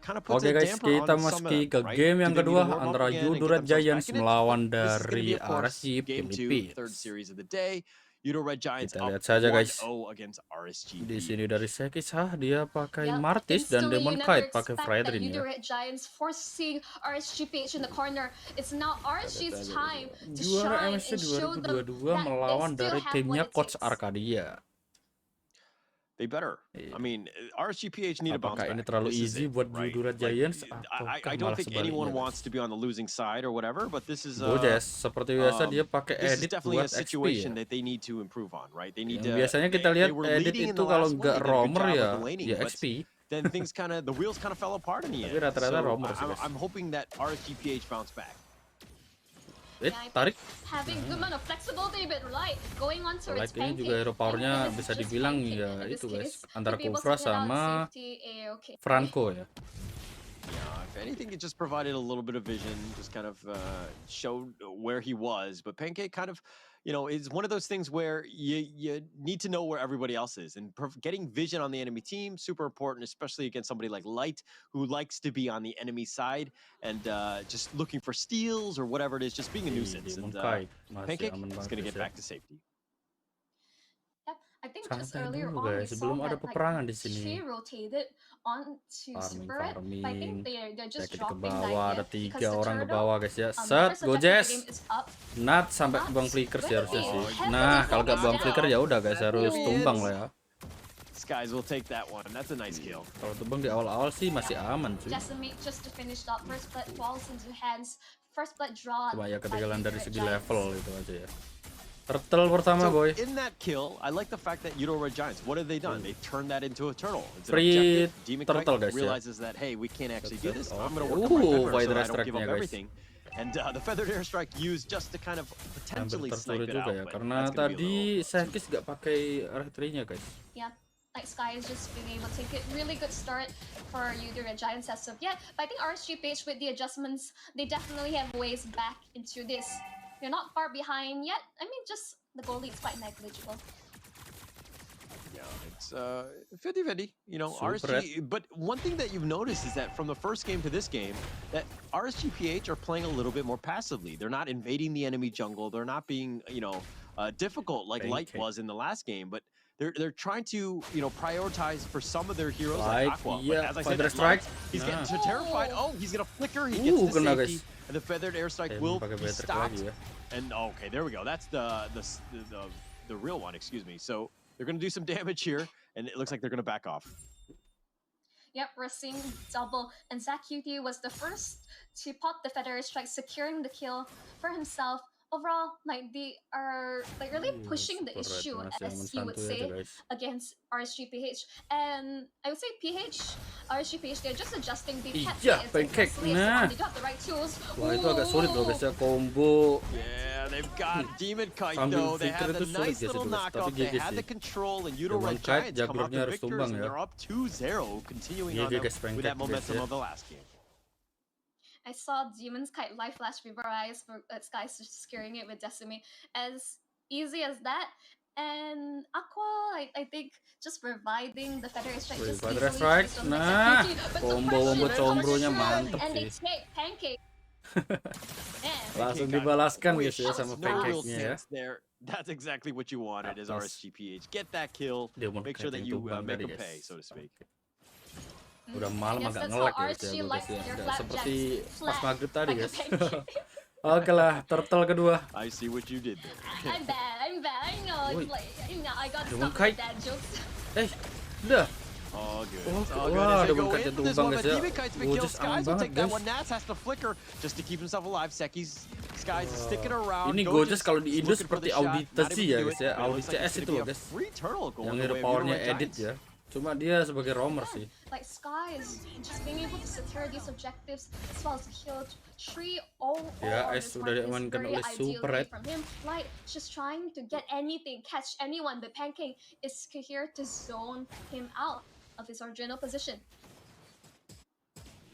kind of puts Oke a guys, damper kita on some of masuki them, ke right? game Do yang they need to kedua warm up antara again and Yoodo get Red themselves back Giants in it? melawan This is going to be, dari of course, RSG game 2, third Philippines. series of the day. Yoodo Red Giants Kita up lihat saja guys. 1-0 against RSG. Di sini dari Sekisah dia pakai Yep. Martis dan Instantly, Demon you never Kite pakai expect that Fredrin Yoodo ya. Red Giants forcing RSGPH in the corner. It's now RSG's time to Juara shine MSC and show them 2022 that they melawan still dari have timnya what it Coach takes. Arcadia. They better. I mean, RSGPH need to bounce Apakah back. ini terlalu This is easy it, buat right? Yoodo Red Giants? I don't think anyone wants to be on the losing side or whatever, but this is seperti biasa dia pakai this is edit definitely buat a situation XP ya. that they need to improve on, right? They need Yang to. biasanya kita lihat they were edit leading in itu the kalau last one, nggak they did a good roamer job of ya, the laning, ya but XP. then things the wheels kind of fell apart in the end. Tapi rata-rata So roamer sih guys. I'm hoping that RSGPH bounce back. Tarik. Having good amount of flexibility, but right, going on to its Ini juga hero powernya bisa dibilang ya itu guys, antara Khufra sama Franco ya. Yeah, if anything, it just provided a little bit of vision, just kind of showed where he was. But Pancake kind of, is one of those things where you need to know where everybody else is. And getting vision on the enemy team, super important, especially against somebody like Light, who likes to be on the enemy side and just looking for steals or whatever it is, just being a nuisance. And Pancake is going to get back to safety. I think just earlier on we saw that she rotated on to Sumber. I think they're just dropping the idea ada 3 because orang the ke bawah guys ya. turtle, Set, Gojes. Nat sampai buang flicker sih harusnya sih. Nah, kalau nggak buang flicker ya udah guys, harus tumbang lah ya. Skies will take that one. That's a nice kill. Kalau tumbang di awal-awal sih masih aman sih. Just to finish up, first blood falls into hands. First blood draw. Cuma ya ketinggalan dari segi level itu aja ya. Turtle pertama boy. In that kill, I like the fact that Yoodo Red Giants, what have they done? They turned that into a turtle. It's Free Demon turtle Kite guys realizes that, hey, we can't actually do this. I'm going to work on my feather so I don't give up everything. And the feathered airstrike used just to kind of potentially snipe it out. Ya, karena tadi Sekis gak pakai retrinya guys. Yeah. Like Sky is just being able to take a really good start for Yoodo Red Giants as of yet. But I think RSGPH with the adjustments, they definitely have ways back into this. You're not far behind yet. I mean, just the goal lead is quite negligible. Yeah, it's 50-50, RSG. But one thing that you've noticed is that from the first game to this game, that RSGPH are playing a little bit more passively. They're not invading the enemy jungle. They're not being, difficult like Light was in the last game. But they're trying to, prioritize for some of their heroes like Aqua. Yeah, as I said, he's getting terrified. Oh, he's gonna flicker. He gets to safety, and the feathered airstrike will be stopped. And okay, there we go. That's the real one. Excuse me. So they're gonna do some damage here, and it looks like they're gonna back off. Yep, we're seeing double, and ZachQT was the first to pop the feather strike, securing the kill for himself. Overall, they are really pushing the issue, as you would say, against RSGPH. And I would say RSGPH, they're just adjusting. They can't Pancake. Nah. They got the right tools. Wah, itu agak sulit loh guys ya, combo. Yeah, they've got Demon Kite though. They had the nice little knockoff. They had the control, and Yoodo Red Giants come out the victors, and they're up 2-0, continuing on with that momentum of the last game. I saw Demon's Kite live flash before eyes for Sky's just securing it with Decimate. As easy as that. And Aqua, I think, just providing the feather strike. Feather strike, nah, combo combronya mantep and they sih. take Pancake. Langsung dibalaskan guys ya sama Pancake-nya ya. That's exactly what you wanted as RSGPH. Get that kill, make sure that you make them pay, so to speak. Udah malam agak nge-lag ya guys ya. Nggak seperti pas maghrib tadi guys. Oke lah, turtle kedua. I see what you did there. I'm bad. I know. I got Demon stop Kite. with that jokes. Udah. Oh good. Wah, Demon Kite tumbang guys ya. Gojes aman banget guys. Nats has to flicker just to keep himself alive. Seki's Skies is sticking around. Ini Gojes kalau di Indo seperti Audita sih ya guys ya. Audit CS itu loh guys. Yang hero powernya edit ya. Cuma dia sebagai roamer sih. Like Sky is just being able to secure these objectives as well as to heal 3-0. Ya, sudah diamankan oleh Super from him. Light just trying to get anything, catch anyone, but Pancake is here to zone him out of his original position.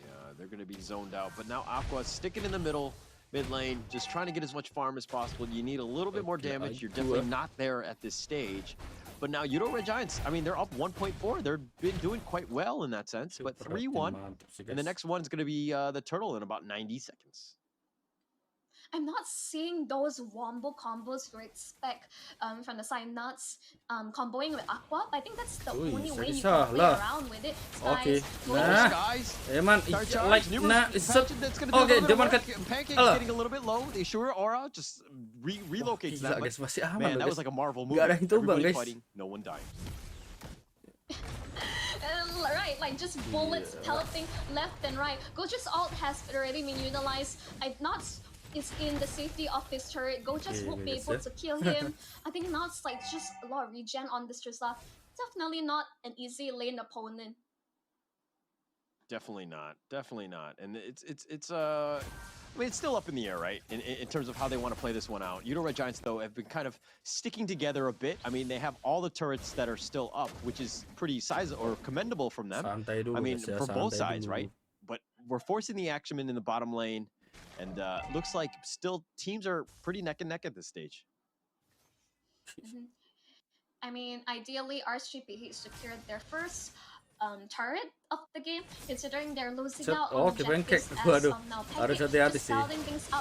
Yeah, they're going to be zoned out, but now Aqua sticking in the middle, mid lane, just trying to get as much farm as possible. You need a little bit more damage. You're definitely not there at this stage. But now Yoodo Red Giants, I mean, they're up 1.4. They've been doing quite well in that sense. But 3-1, and the next one's going to be the Turtle in about 90 seconds. I'm not seeing those wombo combos you expect from the side nuts comboing with Aqua. I think that's the only way you can play around with it. Okay. Guys, man, like okay, Pancake's getting a little bit low. The Sure Aura just relocates that. Guys, masih aman Man, loh, that was guys. like a Marvel movie. Gak ada yang tumbang, Everybody guys. fighting, no one dying. Right, like just bullets pelting left and right. Goja's ult has already been utilized. Is in the safety of his turret. Goja's won't be able to kill him. I think now it's like just a lot of regen on this Trista. Definitely not an easy lane opponent. Definitely not. Definitely not. And I mean, it's still up in the air, right? In terms of how they want to play this one out. Yoodo Red Giants, though, have been kind of sticking together a bit. I mean, they have all the turrets that are still up, which is pretty or commendable from them. I mean, for both sides, right? But we're forcing the action in the bottom lane, and looks like still teams are pretty neck and neck at this stage. I mean, ideally, RSGP secured their first turret of the game, considering they're losing out on Pancake. objectives Waduh, as harus hati-hati sih.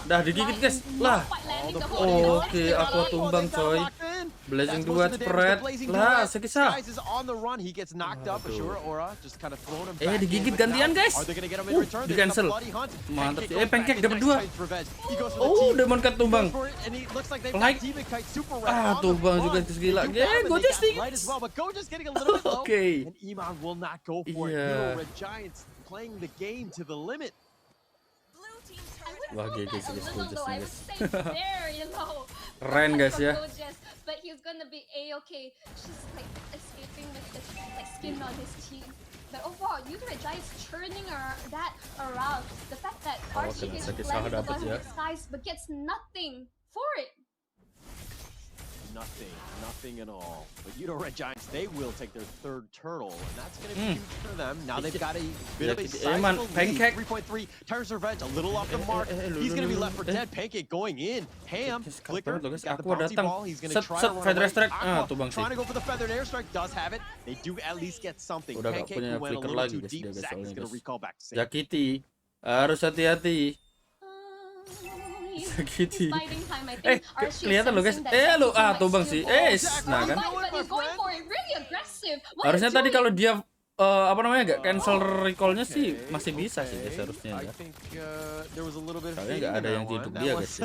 Dah digigit, guys. Lah. Oke, Aqua tumbang, coy. Blazing 2 spread. Lah, sekisah. Skies is on the run. He gets knocked up. Sure Aura just kind of thrown him back. Digigit gantian, guys. Are they gonna get him in return? Di cancel. Mantap sih. Pancake dapat 2. Oh, Demon Cut tumbang. Like. Tumbang juga gila. Goja's Goja's getting a little bit low. Okay. And Iman will not go for it. Yoodo Red Giants playing the game to the limit. Wah, guys, I would say very low. Keren, guys, ya. But he's gonna be A-okay. Just like escaping with the skin on his teeth. But overall, Yoodo Red Giants turning that around. The fact that RSGP is landing the gun with Skies but gets nothing for it. Nothing at all. But Yoodo Red Giants, they will take their third turtle, and that's going to be huge for them. Now they've got a bit of a sizable lead. 3.3, Tyrant's Revenge, a little off the mark. He's going to be left for dead. Pancake going in. Ham, Flicker, he's got the bouncy ball. He's going to try to run away. Aqua trying to go for the feathered airstrike, does have it. They do at least get something. Pancake who went a little too deep. Zach is going to recall back to safety. Yakiti, harus hati-hati. Sakiti. Kelihatan loh, guys. Lu tumbang sih. Nah kan. Harusnya tadi kalau dia apa namanya nggak cancel recallnya sih masih bisa sih guys harusnya ya. Kayaknya nggak ada yang tidur dia guys.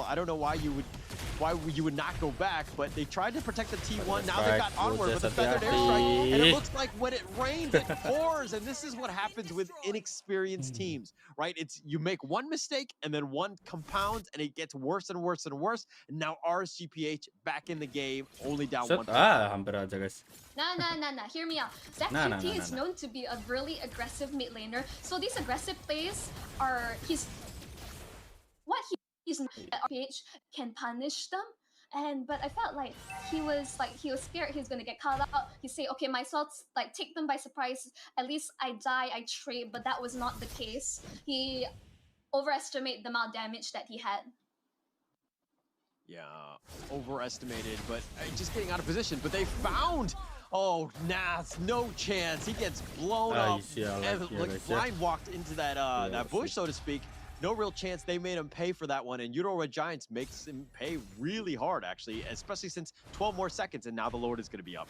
I don't know why you would not go back, but they tried to protect the T1. Now they got onward with the feathered airstrike, and it looks like when it rains, it pours, and this is what happens with inexperienced teams, right? It's you make one mistake, and then one compounds, and it gets worse and worse and worse. And now RSGPH back in the game, only down 1. Hampir aja guys. Nah. Hear me out. Zach QT is known to be a really aggressive mid laner. So these aggressive plays are he's RPH can punish them. But I felt like he was scared he was gonna get called out. He say, okay, my salts like take them by surprise. At least I die, I trade. But that was not the case. He overestimated the amount of damage that he had. Yeah, overestimated, but just getting out of position. But they found. Oh, Nas, no chance. He gets blown up and blind walked into that that bush, so to speak. No real chance. They made him pay for that one, and Yoodo Red Giants makes him pay really hard, actually, especially since 12 more seconds, and now the Lord is going to be up.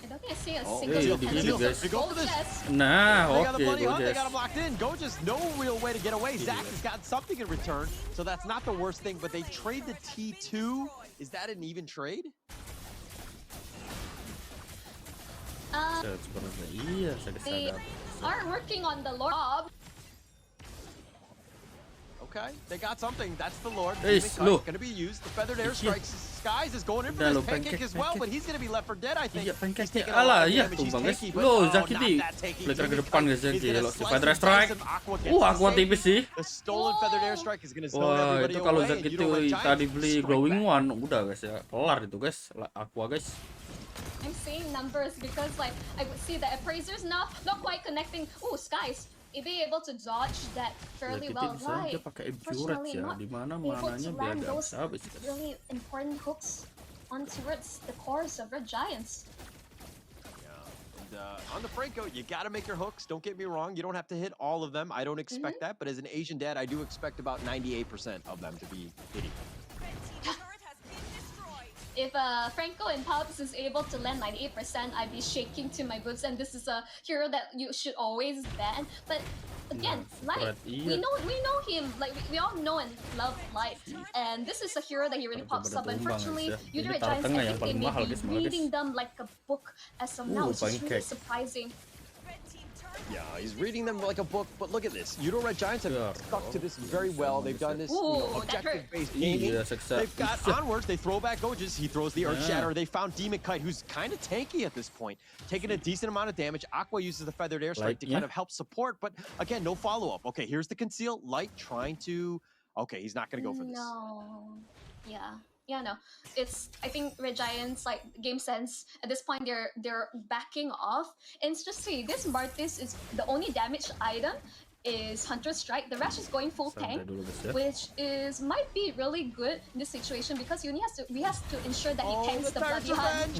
I don't think I see a single They go for this. Nah, they got the bloody hunt. They got him locked in. Goja's no real way to get away. Zach has got something in return, so that's not the worst thing. But they trade the T2. Is that an even trade? They are working on the Lord. Okay, they got something. That's the Lord. Look. Going to be used. The feathered airstrikes. Skies is going in for this Pancake as well, but he's going to be left for dead, I think. Pancake tumbang guys. Lo, Zakiti. Flicker ke depan guys ya. Feather strike. Aqua tipis sih. The stolen feathered airstrike is going to stone Wah, everybody itu kalau away. Zakiti tadi beli glowing one, udah guys ya. Kelar itu guys. Aqua guys. I'm saying numbers because like I would see the appraisers now not quite connecting. Oh, Skies be able to dodge that fairly well. Right. pakai Fortunately, ya, not di mana able to mananya biar land nggak those habis guys. really important hooks on towards the cores of Red Giants. On the Franco, you got to make your hooks. Don't get me wrong. You don't have to hit all of them. I don't expect that. But as an Asian dad, I do expect about 98% of them to be hitting. If Franco in Pops is able to land 98%, I'd be shaking to my boots. And this is a hero that you should always ban. But again, Light, we know him. Like we all know and love Light, and this is a hero that he really pops up. Unfortunately, Yoodo Giants, I think they may be reading them like a book as of now, which is really surprising. Yeah, he's reading them like a book, but look at this. Yoodo Red Giants have stuck to this very well. They've done this objective-based gaming. They've got onwards. They throw back Goges. He throws the Earth Shatter. They found Demon Kite, who's kind of tanky at this point, taking a decent amount of damage. Aqua uses the Feathered Airstrike to kind of help support, but again, no follow-up. Okay, here's the Conceal. Light trying to... Okay, he's not going to go for this. No. Yeah, no. I think Red Giants, like game sense at this point, they're backing off. And it's just see, this Martis is the only damage item is Hunter Strike. The Rash is going full tank, which might be really good in this situation because we has to ensure that he tanks the Bloody Hunt.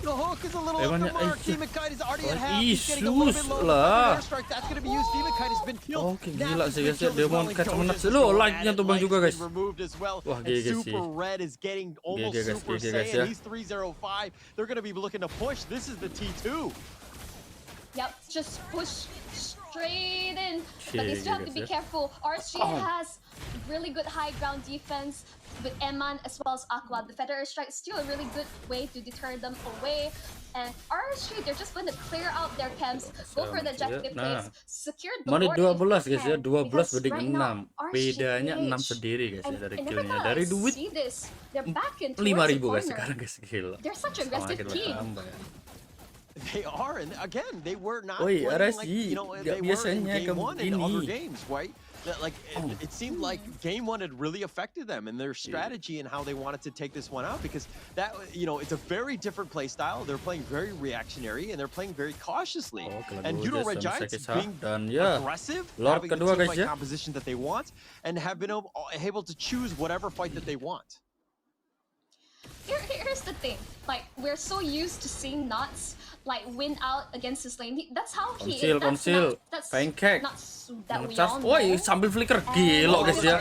The hook is a little off the mark. Demon Kite is already at half. He's getting a little bit low. Airstrike, that's going to be used. Demon Kite has been killed. Oke, gila sih guys ya. Demon Kite menak sih. Loh, like-nya tuh bang juga guys. Wah, GG sih. Super Red is getting almost Super Saiyan. He's 305. They're going to be looking to push. This is the T2. Yep, just push straight in. But they still have to be careful. RSG has really good high ground defense with Eman as well as Aqua. The Feather Strike is still a really good way to deter them away. And RSG, they're just going to clear out their camps, go for the objective plays, secure the Menit board 12 guys ya, 12 because banding right now, 6. Bedanya 6 sendiri guys ya dari killnya. Dari duit 5.000 guys sekarang guys, gila. They're such an aggressive team. They are, and again, they were not Oi, playing RSG, like, you know, they were in game one in other games, right? Like, it seemed like game one had really affected them and their strategy and how they wanted to take this one out because that, you know, it's a very different play style. They're playing very reactionary and they're playing very cautiously. And Yoodo Red Giants being aggressive, having the team fight composition that they want, and have been able to choose whatever fight that they want. Here's the thing, like we're so used to seeing Nuts like win out against his lane. That's how he is. That's Pancake. not that we all know. Woi, sambil flicker gila guys ya.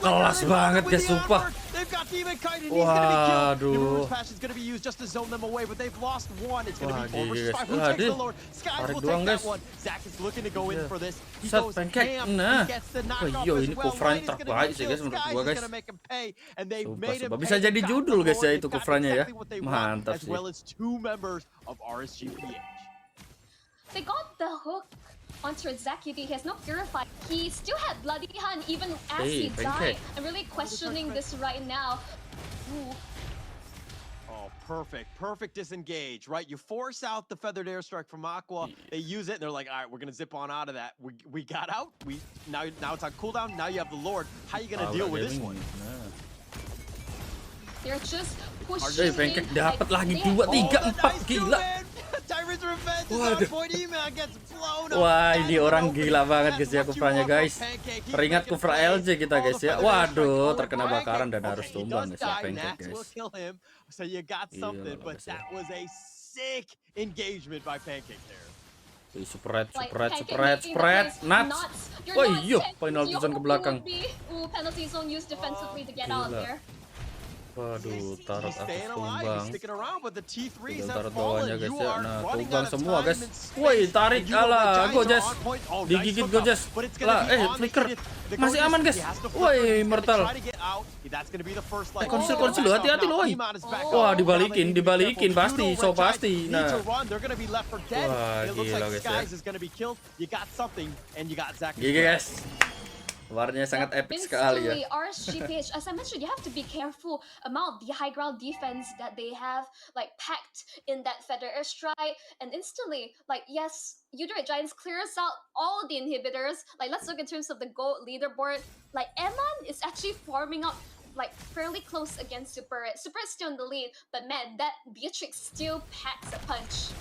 Kelas banget guys, sumpah. They've got Demon Kite and he's gonna be killed. The Remover's Passion is gonna be used just to zone them away, but they've lost one. It's gonna be 4 versus 5. Who takes the Lord? Skies will take that one. Zach is looking to go in for this. He goes ham. He gets the knockoff as well. Ryan is gonna be killed. Skies is gonna make him pay, and they made him pay. Bisa jadi judul guys ya itu Khufranya ya. Mantap as sih. well as 2 members of RSGPH. They got the hook onto Zach. He has no Purify. He still had Bloody Hunt even as he died. I'm really questioning this right now. Ooh. Oh, perfect disengage, right? You force out the Feathered Airstrike from Aqua. They use it and they're like, all right, we're gonna zip on out of that. We got out. Now it's on cooldown. Now you have the Lord. How are you gonna deal with this one? They're just pushing Pancake in. dapat lagi 2, 3, 4 gila. Wah, ini orang gila banget guys ya Khufranya guys. Teringat Khufra LJ kita guys ya. Waduh, terkena bakaran dan harus tumbang guys ya Pancake guys. So you got something, but that was a sick engagement by Pancake there. Spread, nuts. Wah iya, penalty zone ke belakang. Penalty zone used defensively to get out there. Waduh, taruh atas tumbang. Tinggal taruh bawahnya guys ya. Nah, tumbang semua guys. Woi, tarik ala Gojes. Digigit Gojes. Lah, flicker. Masih aman guys. Woi, mortal. Konsil lo, hati-hati lo, woi. Wah, dibalikin pasti, so pasti. Nah. Wah, gila guys ya. Gigi guys. Warnanya sangat epic sekali ya. RSGPH, as I mentioned, you have to be careful about the high ground defense that they have like packed in that Feather Airstrike, and instantly, like yes, Yoodo Giants clears out all the inhibitors. Like let's look in terms of the GOAT leaderboard. Like Eman is actually forming up like fairly close against Super. Super is still in the lead, but man, that Beatrix still packs a punch.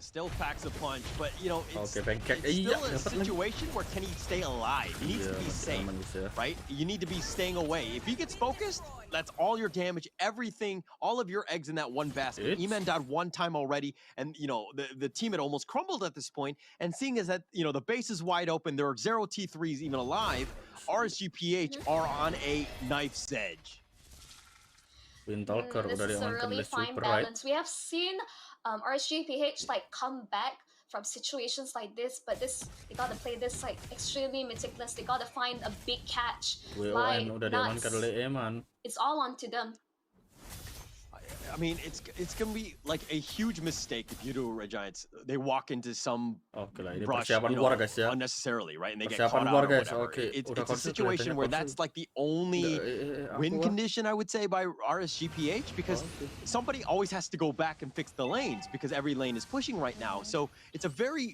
still packs a punch, but you know, it's, Oke, Pancake. it's Iya, still a dapat lagi. situation where can he stay alive? He needs Iya, to be masih safe, aman guys ya. right? You need to be staying away. If he gets focused, that's all your damage, everything, all of your eggs in that one basket. Eman died one time already, and you know the team had almost crumbled at this point. And seeing as that you know the base is wide open, there are 0 T3s even alive. RSGPH are on a knife's edge. Windtalker This udah is a diamankan really oleh fine Super, right? balance. We have seen RSGPH like come back from situations like this, but they gotta play this like extremely meticulous. They gotta find a big catch. WON Like udah nuts. diamankan oleh Eman. It's all onto them. I mean, it's gonna be like a huge mistake if Yoodo Red Giants they walk into some Oke lah, ini brush, persiapan you know, luar guys ya. unnecessarily, right? And they get Persiapan caught luar out or guys. whatever. Oke, It's udah a konsil situation kelihatannya where konsil. that's like the only win Aku condition I would say by RSGPH because somebody always has to go back and fix the lanes because every lane is pushing right now. So it's a very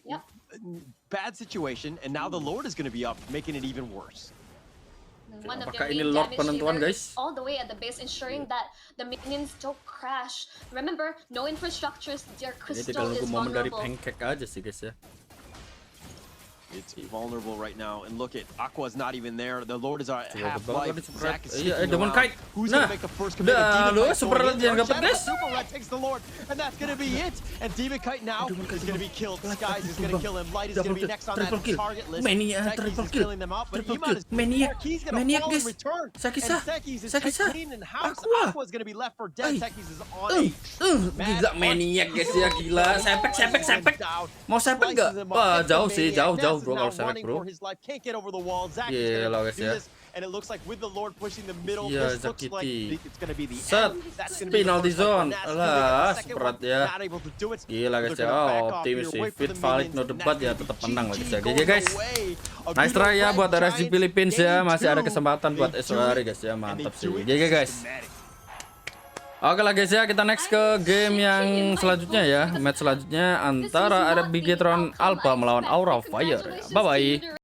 bad situation, and now the Lord is going to be up, making it even worse. One of Apakah their ini main Lord damage penentuan, dealers guys? all the way at the base, ensuring that the minions don't crash. Remember, no infrastructures. Their Ini crystal tinggal nunggu is momen dari vulnerable. Pancake aja sih guys ya. It's vulnerable right now, and look at Aqua's not even there. The Lord is at Coba half banget life. di Super Zach Red. is Iya, sneaking Demon around. Kite. Who's Nah, gonna make the first commit? dah, Demon lu Kite Super going Red in yang there. dapat, Shadow guys. Super Red takes the Lord, and that's gonna be it. And Demon Kite now is gonna be killed. Skies is gonna kill him. Light is gonna be next on that target list. Mania, Tekis triple is kill. killing them out, but Triple Iman kill. is Maniac. He's gonna Maniac, fall in guys. return. Sakisa. And Tekis is Sakisa. clean in house. Aqua. Aqua's gonna be left for dead. Ay. Tekis is on a Gila Maniac guys ya, gila. Sepek. Mau sepek nggak? Wah, jauh sih, jauh bro kalau sepek bro. Can't get over the wall. Zach is Gila gonna guys do ya. this, and it looks like with the Lord pushing the middle, Iya, this looks like Zakiti. it's gonna be the Set. end. That's gonna be the Penalty first one. zone. That's Alah, gonna get the second seberat one. ya. Not able to do it. Gila guys They're ya, gonna back oh, off optimis here, sih, wait for fit the valid minions, no and debat that's ya, gonna be tetap menang lah GG guys ya. going GG guys. away. A Nice Yoodo try ya Red buat RSG Giants, Philippines ya, game masih ada 2. kesempatan buat They do SOR it, guys ya, and they mantap do sih. it GG guys. systematic. Oke lah guys ya, kita next ke game yang selanjutnya ya. Match selanjutnya antara ada Bigetron Alpha melawan Aura of Fire. Bye bye.